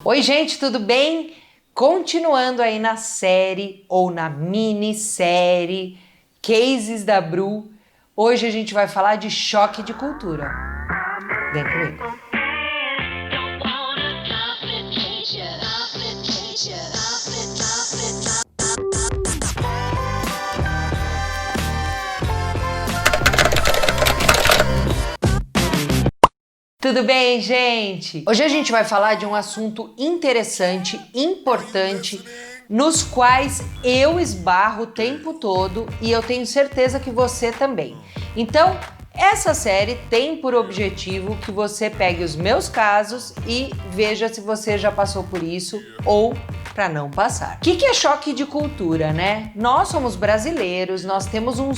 Oi, gente, tudo bem? Continuando aí na série ou na minissérie Cases da Bru, hoje a gente vai falar de choque de cultura. Vem comigo. Tudo bem, gente? Hoje a gente vai falar de um assunto interessante, importante, nos quais eu esbarro o tempo todo e eu tenho certeza que você também. Então, essa série tem por objetivo que você pegue os meus casos e veja se você já passou por isso ou para não passar. O que é choque de cultura, né? Nós somos brasileiros, nós temos o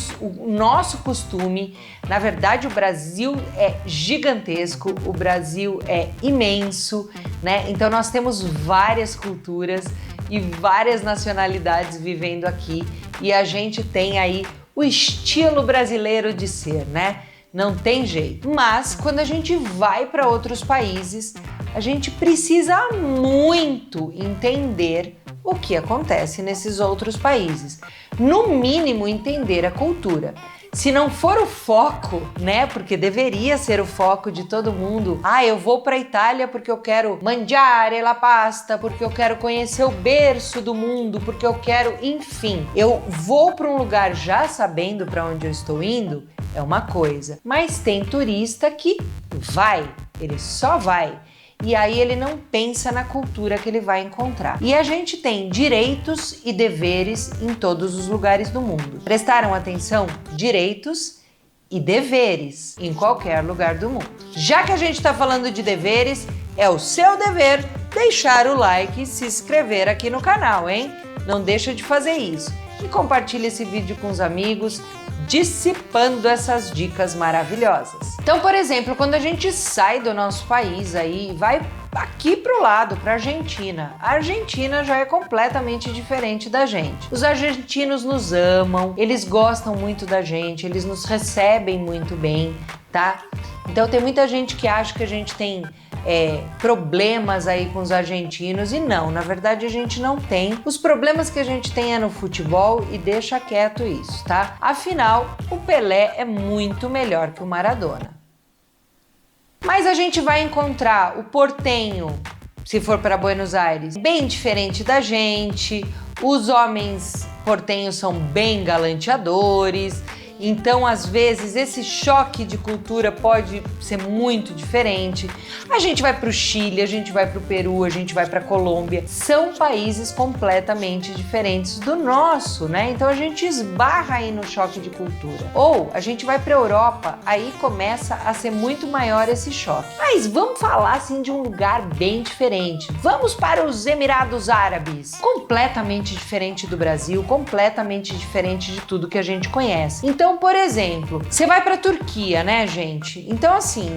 nosso costume. Na verdade, o Brasil é gigantesco, o Brasil é imenso, né? Então nós temos várias culturas e várias nacionalidades vivendo aqui e a gente tem aí o estilo brasileiro de ser, né? Não tem jeito. Mas quando a gente vai para outros países, a gente precisa muito entender o que acontece nesses outros países. No mínimo, entender a cultura. Se não for o foco, né? Porque deveria ser o foco de todo mundo. Ah, eu vou para a Itália porque eu quero mangiare la pasta, porque eu quero conhecer o berço do mundo, porque eu quero, enfim. Eu vou para um lugar já sabendo para onde eu estou indo, é uma coisa. Mas tem turista que vai, ele só vai. E aí ele não pensa na cultura que ele vai encontrar. E a gente tem direitos e deveres em todos os lugares do mundo. Prestaram atenção? Direitos e deveres em qualquer lugar do mundo. Já que a gente está falando de deveres, é o seu dever deixar o like e se inscrever aqui no canal, hein? Não deixa de fazer isso. E compartilhe esse vídeo com os amigos, dissipando essas dicas maravilhosas. Então, por exemplo, quando a gente sai do nosso país aí, vai aqui pro lado, pra Argentina. A Argentina já é completamente diferente da gente. Os argentinos nos amam, eles gostam muito da gente, eles nos recebem muito bem, tá? Então tem muita gente que acha que a gente tem problemas aí com os argentinos e não, na verdade a gente não tem. Os problemas que a gente tem é no futebol e deixa quieto isso, tá? Afinal, o Pelé é muito melhor que o Maradona. Mas a gente vai encontrar o portenho, se for para Buenos Aires, bem diferente da gente. Os homens portenhos são bem galanteadores. Então, às vezes, esse choque de cultura pode ser muito diferente. A gente vai para o Chile, a gente vai para o Peru, a gente vai para a Colômbia. São países completamente diferentes do nosso, né? Então, a gente esbarra aí no choque de cultura. Ou a gente vai para a Europa, aí começa a ser muito maior esse choque. Mas vamos falar, assim, de um lugar bem diferente. Vamos para os Emirados Árabes. Completamente diferente do Brasil, completamente diferente de tudo que a gente conhece. Então, por exemplo, você vai para a Turquia, né, gente? Então, assim,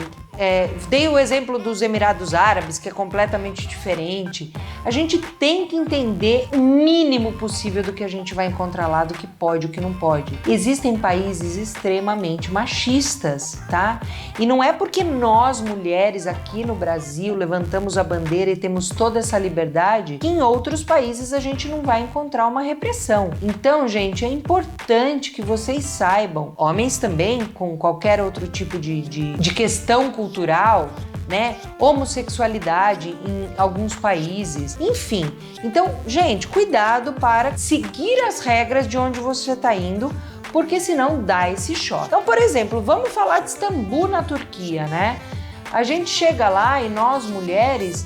dei o exemplo dos Emirados Árabes, que é completamente diferente. A gente tem que entender o mínimo possível do que a gente vai encontrar lá, do que pode, o que não pode. Existem países extremamente machistas, tá? E não é porque nós, mulheres, aqui no Brasil, levantamos a bandeira e temos toda essa liberdade, que em outros países a gente não vai encontrar uma repressão. Então, gente, é importante que vocês saibam, homens também, com qualquer outro tipo de questão cultural, né? Homossexualidade em alguns países, enfim. Então, gente, cuidado para seguir as regras de onde você está indo, porque senão dá esse choque. Então, por exemplo, vamos falar de Istambul, na Turquia, né? A gente chega lá e nós, mulheres,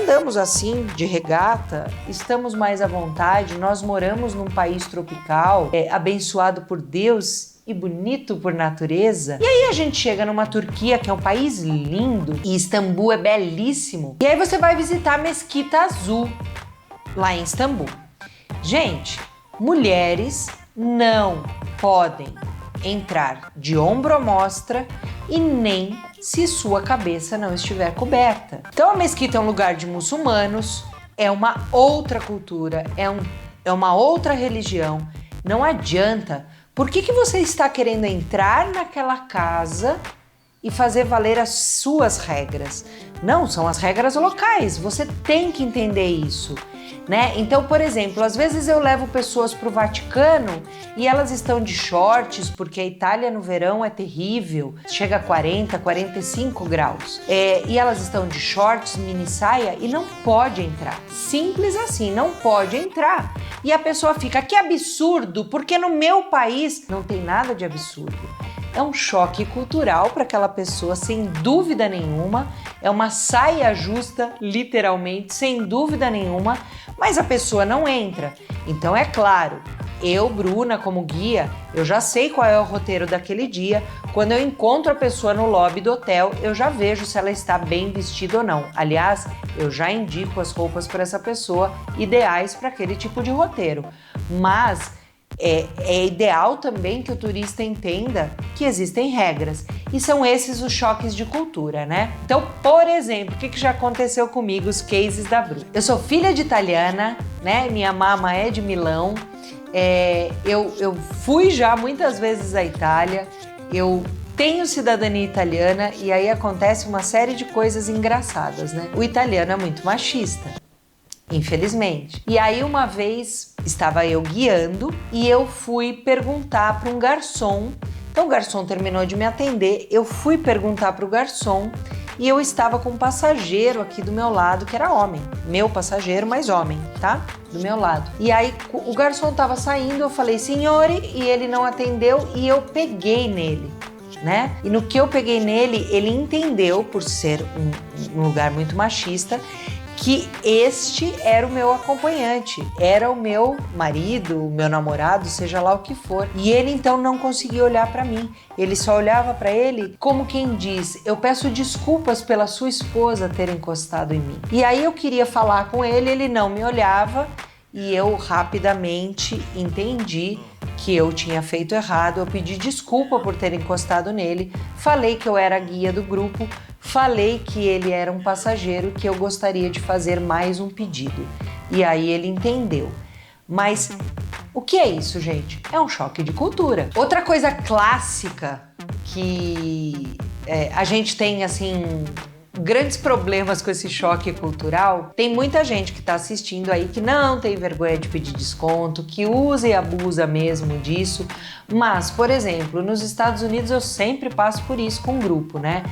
andamos assim, de regata, estamos mais à vontade, nós moramos num país tropical, abençoado por Deus e bonito por natureza. E aí a gente chega numa Turquia, que é um país lindo, e Istambul é belíssimo. E aí você vai visitar a Mesquita Azul, lá em Istambul. Gente, mulheres não podem entrar de ombro à mostra e nem se sua cabeça não estiver coberta. Então a mesquita é um lugar de muçulmanos, é uma outra cultura, é uma outra religião. Não adianta. Por que você está querendo entrar naquela casa e fazer valer as suas regras. Não, são as regras locais, você tem que entender isso, né? Então, por exemplo, às vezes eu levo pessoas para o Vaticano e elas estão de shorts, porque a Itália no verão é terrível, chega a 40, 45 graus. E elas estão de shorts, mini saia e não pode entrar. Simples assim, não pode entrar. E a pessoa fica, que absurdo, porque no meu país não tem nada de absurdo. É um choque cultural para aquela pessoa, sem dúvida nenhuma. É uma saia justa, literalmente, sem dúvida nenhuma, mas a pessoa não entra. Então, é claro, eu, Bruna, como guia, eu já sei qual é o roteiro daquele dia. Quando eu encontro a pessoa no lobby do hotel, eu já vejo se ela está bem vestida ou não. Aliás, eu já indico as roupas para essa pessoa ideais para aquele tipo de roteiro. Mas é ideal também que o turista entenda que existem regras e são esses os choques de cultura, né? Então, por exemplo, o que já aconteceu comigo, os cases da Bru? Eu sou filha de italiana, né? Minha mama é de Milão, eu fui já muitas vezes à Itália, eu tenho cidadania italiana e aí acontece uma série de coisas engraçadas, né? O italiano é muito machista. Infelizmente. E aí uma vez estava eu guiando e eu fui perguntar para um garçom. Então o garçom terminou de me atender, eu fui perguntar para o garçom e eu estava com um passageiro aqui do meu lado que era homem. Meu passageiro, mas homem, tá? Do meu lado. E aí o garçom estava saindo, eu falei, signore, e ele não atendeu e eu peguei nele. Né? E no que eu peguei nele, ele entendeu, por ser um lugar muito machista, que este era o meu acompanhante, era o meu marido, o meu namorado, seja lá o que for. E ele então não conseguia olhar para mim, ele só olhava para ele como quem diz, eu peço desculpas pela sua esposa ter encostado em mim. E aí eu queria falar com ele, ele não me olhava e eu rapidamente entendi que eu tinha feito errado, eu pedi desculpa por ter encostado nele, falei que eu era a guia do grupo, falei que ele era um passageiro, que eu gostaria de fazer mais um pedido. E aí ele entendeu. Mas o que é isso, gente? É um choque de cultura. Outra coisa clássica que a gente tem, assim, grandes problemas com esse choque cultural, tem muita gente que está assistindo aí que não tem vergonha de pedir desconto, que usa e abusa mesmo disso, mas, por exemplo, nos Estados Unidos eu sempre passo por isso com o grupo, né?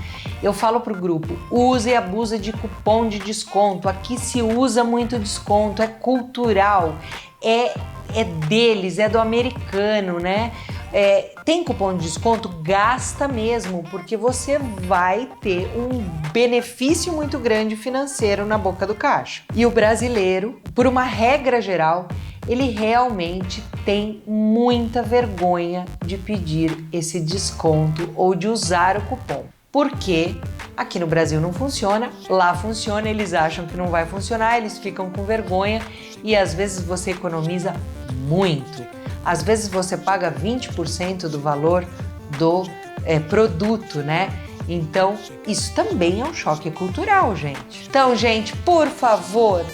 Eu falo pro grupo, usa e abusa de cupom de desconto, aqui se usa muito desconto, é cultural, é deles, é do americano, né? Tem cupom de desconto? Gasta mesmo, porque você vai ter um benefício muito grande financeiro na boca do caixa. E o brasileiro, por uma regra geral, ele realmente tem muita vergonha de pedir esse desconto ou de usar o cupom. Porque aqui no Brasil não funciona, lá funciona, eles acham que não vai funcionar, eles ficam com vergonha e às vezes você economiza muito. Às vezes você paga 20% do valor do produto, né? Então, isso também é um choque cultural, gente. Então, gente, por favor,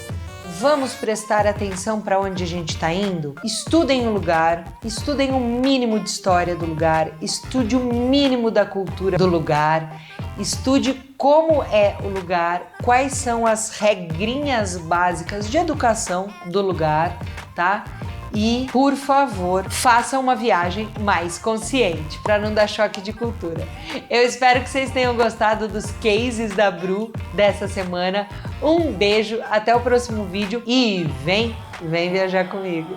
vamos prestar atenção para onde a gente está indo? Estudem o lugar, estudem o mínimo de história do lugar, estude o mínimo da cultura do lugar, estude como é o lugar, quais são as regrinhas básicas de educação do lugar, tá? E, por favor, faça uma viagem mais consciente, para não dar choque de cultura. Eu espero que vocês tenham gostado dos cases da Bru dessa semana. Um beijo, até o próximo vídeo e vem viajar comigo!